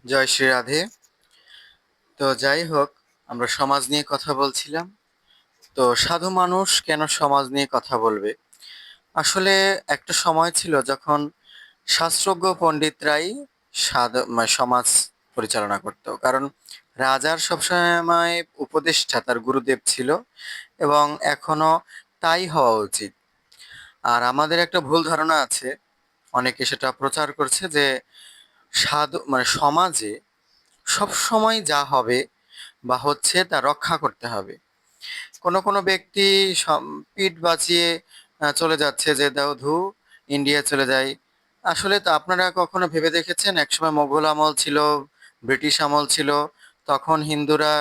জয় শ্রী রাধে। তো যাই হোক, আমরা সমাজ নিয়ে কথা বলছিলাম। তো সাধু মানুষ কেন সমাজ নিয়ে কথা বলবে? আসলে একটা সময় ছিল যখন শাস্ত্রজ্ঞ পণ্ডিতরাই সমাজ পরিচালনা করতো, কারণ রাজার সবসময় উপদেষ্টা তার গুরুদেব ছিল, এবং এখনো তাই হওয়া উচিত। আর আমাদের একটা ভুল ধারণা আছে, অনেকে সেটা প্রচার করছে যে সাধু সমাজে সব সময় যা হবে বা হচ্ছে তা রক্ষা করতে হবে। কোনো কোনো ব্যক্তি পিঠ বাঁচিয়ে চলে যাচ্ছে যে দাও ধু, ইন্ডিয়া চলে যায়। আসলে তো আপনারা কখনো ভেবে দেখেছেন, একসময় মোগল আমল ছিল, ব্রিটিশ আমল ছিল, তখন হিন্দুরা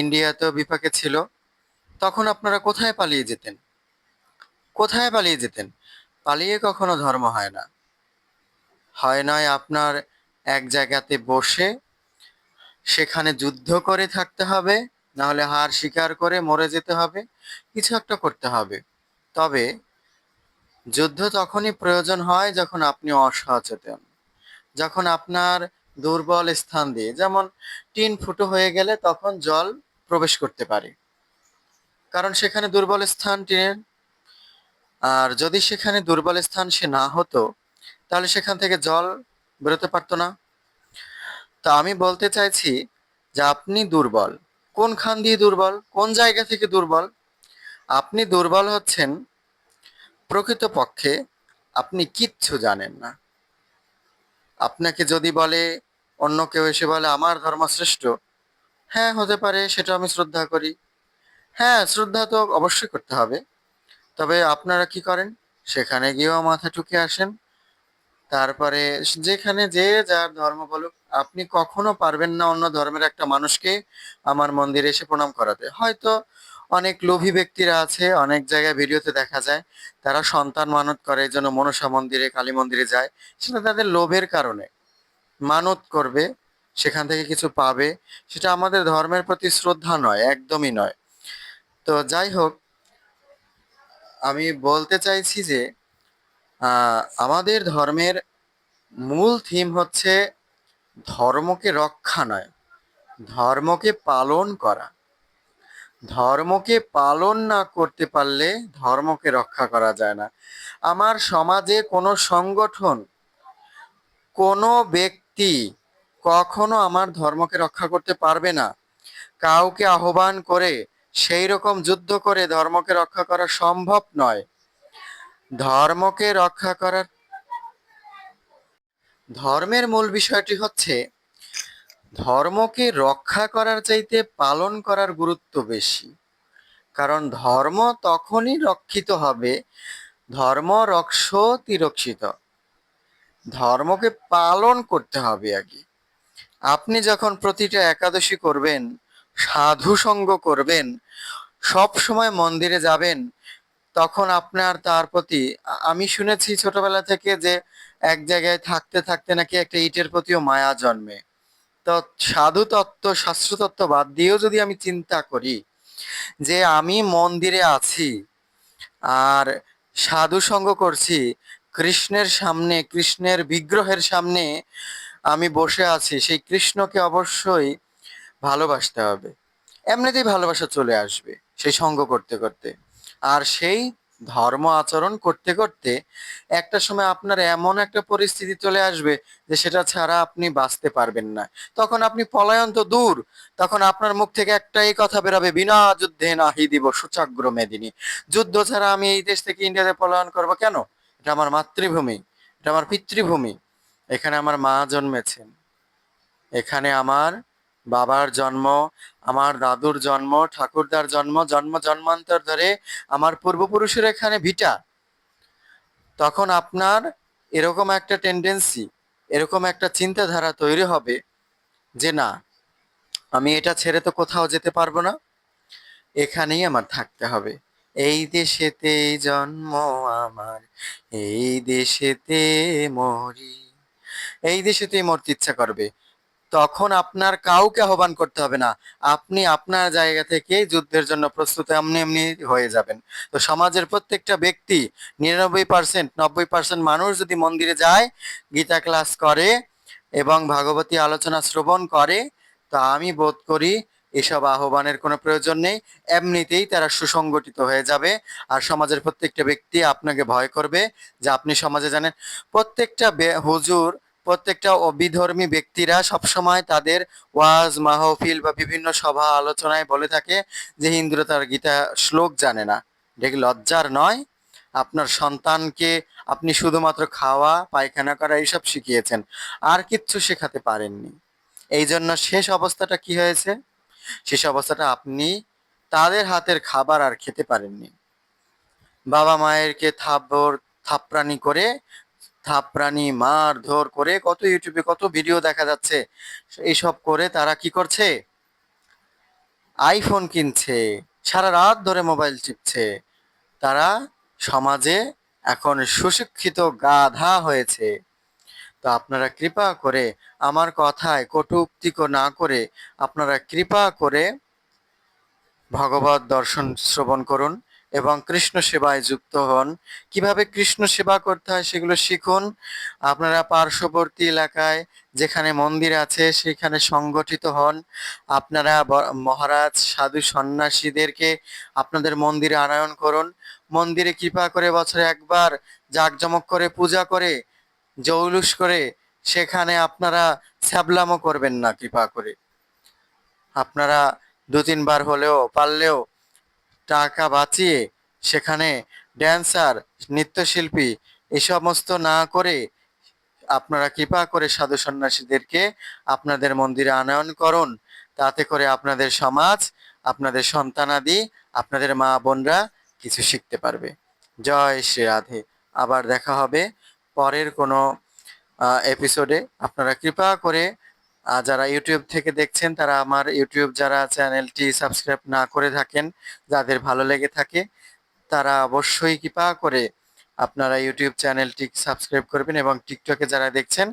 ইন্ডিয়াতেও বিপাকে ছিল। তখন আপনারা কোথায় পালিয়ে যেতেন? কোথায় পালিয়ে যেতেন? পালিয়ে কখনো ধর্ম হয় না। হয় নয় আপনার এক জায়গাতে বসে সেখানে যুদ্ধ করে থাকতে হবে, না হলে হার স্বীকার করে মরে যেতে হবে, কিছু একটা করতে হবে। তবে যুদ্ধ তখনই প্রয়োজন হয় যখন আপনি অসচেতন, যখন আপনার দুর্বল স্থান দিয়ে, যেমন টিন ফুটো হয়ে গেলে তখন জল প্রবেশ করতে পারে, কারণ সেখানে দুর্বল স্থান টিনের। আর যদি সেখানে দুর্বল স্থান সে না হতো, তাহলে সেখান থেকে জল বেরোতে পারতো না। তা আমি বলতে চাইছি যে আপনি দুর্বল। কোনখান দিয়ে দুর্বল? কোন জায়গা থেকে দুর্বল? আপনি দুর্বল হচ্ছেন প্রকৃতপক্ষে আপনি কিচ্ছু জানেন না। আপনাকে যদি বলে, অন্য কেউ এসে বলে আমার ধর্ম শ্রেষ্ঠ, হ্যাঁ হতে পারে, সেটা আমি শ্রদ্ধা করি। হ্যাঁ, শ্রদ্ধা তো অবশ্যই করতে হবে। তবে আপনারা কি করেন? সেখানে গিয়েও মাথা ঠুকে আসেন। তারপরে যেখানে যে যার ধর্ম বলুক, আপনি কখনো পারবেন না অন্য ধর্মের একটা মানুষকে আমার মন্দিরে এসে প্রণাম করাতে। হয়তো অনেক লোভী ব্যক্তিরা আছে, অনেক জায়গায় ভিডিওতে দেখা যায়, তারা সন্তান মানত করে এই জন্য মনসা মন্দিরে, কালী মন্দিরে যায়। সেটা তাদের লোভের কারণে মানত করবে, সেখান থেকে কিছু পাবে। সেটা আমাদের ধর্মের প্রতি শ্রদ্ধা নয়, একদমই নয়। তো যাই হোক, আমি বলতে চাইছি যে আমাদের ধর্মের মূল থিম হচ্ছে ধর্মকে রক্ষা নয়, ধর্মকে পালন করা। ধর্মকে পালন না করতে পারলে ধর্মকে রক্ষা করা যায় না। আমার সমাজে কোনো সংগঠন, কোনো ব্যক্তি কখনো আমার ধর্মকে রক্ষা করতে পারবে না। কাউকে আহ্বান করে সেই রকম যুদ্ধ করে ধর্মকে রক্ষা করা সম্ভব নয়। ধর্মকে রক্ষা করার, ধর্মের মূল বিষয়টি হচ্ছে ধর্মকে রক্ষা করার চাইতে পালন করার গুরুত্ব বেশি। কারণ ধর্ম তখনই রক্ষিত হবে, ধর্ম রক্ষতি রক্ষিত। ধর্মকে পালন করতে হবে আগে। আপনি যখন প্রতিটা একাদশী করবেন, সাধু সঙ্গ করবেন, সব সময় মন্দিরে যাবেন, তখন আপনার তার প্রতি, আমি শুনেছি ছোটবেলা থেকে যে এক জায়গায় থাকতে থাকতে নাকি একটা ইটের প্রতিও মায়া জন্মে। তো সাধু তত্ত্ব, শাস্ত্র তত্ত্ব বাদ দিয়েও যদি আমি চিন্তা করি যে আমি মন্দিরে আছি আর সাধু সঙ্গ করছি, কৃষ্ণের সামনে, কৃষ্ণের বিগ্রহের সামনে আমি বসে আছি, সেই কৃষ্ণকে অবশ্যই ভালোবাসতে হবে। এমনিতেই ভালোবাসা চলে আসবে সেই সঙ্গ করতে করতে। আর সেই ধর্ম আচরণ করতে করতে একটা সময় আপনার এমন একটা পরিস্থিতি চলে আসবে যে সেটা ছাড়া আপনি বাঁচতে পারবেন না। তখন আপনি পলায়ন তো দূর, তখন আপনার মুখ থেকে একটাই কথা বেরাবে, বিনা যুদ্ধে নাহি দিব সুচাগ্র মেদিনী। যুদ্ধ ছাড়া আমি এই দেশ থেকে ইন্ডিয়াতে পলায়ন করব কেন? এটা আমার মাতৃভূমি, এটা আমার পিতৃভূমি। এখানে আমার মা জন্মেছেন, এখানে আমার বাবার জন্ম, আমার দাদুর জন্ম, ঠাকুরদার জন্ম, জন্ম জন্মান্তর ধরে আমার পূর্বপুরুষের এখানে ভিটা। তখন আপনার এরকম একটা টেন্ডেন্সি, এরকম একটা চিন্তাধারা তৈরি হবে যে না, আমি এটা ছেড়ে তো কোথাও যেতে পারবো না, এখানেই আমার থাকতে হবে। এই দেশেতেই জন্ম আমার, এই দেশেতে মরি, এই দেশেতেই মরতে ইচ্ছা করবে। তখন আপনার কাউকে আহ্বান করতে হবে না, আপনি আপনার জায়গা থেকেই যুদ্ধের জন্য প্রস্তুত এমনি এমনি হয়ে যাবেন। তো সমাজের প্রত্যেকটা ব্যক্তি, 99%, 90% মানুষ যদি মন্দিরে যায়, গীতা ক্লাস করে, এবং ভাগবতী আলোচনা শ্রবণ করে, তো আমি বোধ করি এসব আহ্বানের কোনো প্রয়োজন নেই। এমনিতেই তারা সুসংগঠিত হয়ে যাবে। আর সমাজের প্রত্যেকটা ব্যক্তি আপনাকে ভয় করবে যে আপনি সমাজে জানেন। প্রত্যেকটা হুজুর, প্রত্যেকটা বিধর্মী ব্যক্তিরা সবসময় তাদের ওয়াজ মাহফিল বা বিভিন্ন সভা আলোচনায় বলে থাকে যে হিন্দুরা তার গীতা শ্লোক জানে না। এটা কি লজ্জার নয়? আপনার সন্তানকে আপনি শুধুমাত্র খাওয়া পায়খানা করা এইসব শিখিয়েছেন, আর কিচ্ছু শেখাতে পারেননি। এই জন্য শেষ অবস্থাটা কি হয়েছে? শেষ অবস্থাটা আপনি তাদের হাতের খাবার আর খেতে পারেননি। বাবা মায়েরকে থাপড়ানি করে, থাপড়ানি মারধর করে, কত ইউটিউবে কত ভিডিও দেখা যাচ্ছে। এইসব করে তারা কি করছে? আইফোন কিনছে, সারা রাত ধরে মোবাইল চিপছে। তারা সমাজে এখন সুশিক্ষিত গাধা হয়েছে। তো আপনারা কৃপা করে আমার কথায় কটূক্তি না করে আপনারা কৃপা করে ভগবত দর্শন শ্রবণ করুন এবং কৃষ্ণ সেবায় যুক্ত হন। কিভাবে কৃষ্ণ সেবা করতে হয় সেগুলো শিখুন। আপনারা পার্শ্ববর্তী এলাকায় যেখানে মন্দির আছে সেখানে সংগঠিত হন। আপনারা মহারাজ সাধু সন্ন্যাসীদেরকে আপনাদের মন্দিরে আনয়ন করুন। মন্দিরে কৃপা করে বছরে একবার জাঁকজমক করে পূজা করে, জৌলুস করে সেখানে আপনারা ছ্যাবলামো করবেন না। কৃপা করে আপনারা ২-৩ বার হলেও পারলেও টাকা বাঁচিয়ে সেখানে ড্যান্সার, নৃত্যশিল্পী এ সমস্ত না করে আপনারা কৃপা করে সাধু সন্ন্যাসীদেরকে আপনাদের মন্দিরে আনয়ন করুন। তাতে করে আপনাদের সমাজ, আপনাদের সন্তানাদি, আপনাদের মা বোনরা কিছু শিখতে পারবে। জয় শ্রী রাধে। আবার দেখা হবে পরের কোনো এপিসোডে। আপনারা কৃপা করে যারা ইউটিউব থেকে দেখছেন তারা আমার ইউটিউব যারা চ্যানেলটি সাবস্ক্রাইব না করে থাকেন, যাদের ভালো লেগে থাকে তারা অবশ্যই কৃপা করে আপনারা ইউটিউব চ্যানেলটি সাবস্ক্রাইব করবেন এবং টিকটকে যারা দেখছেন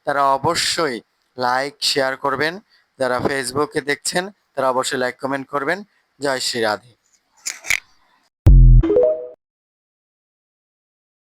তারা অবশ্যই লাইক শেয়ার করবেন। যারা ফেসবুকে দেখছেন তারা অবশ্যই লাইক কমেন্ট করবেন। জয় শ্রী রাধে।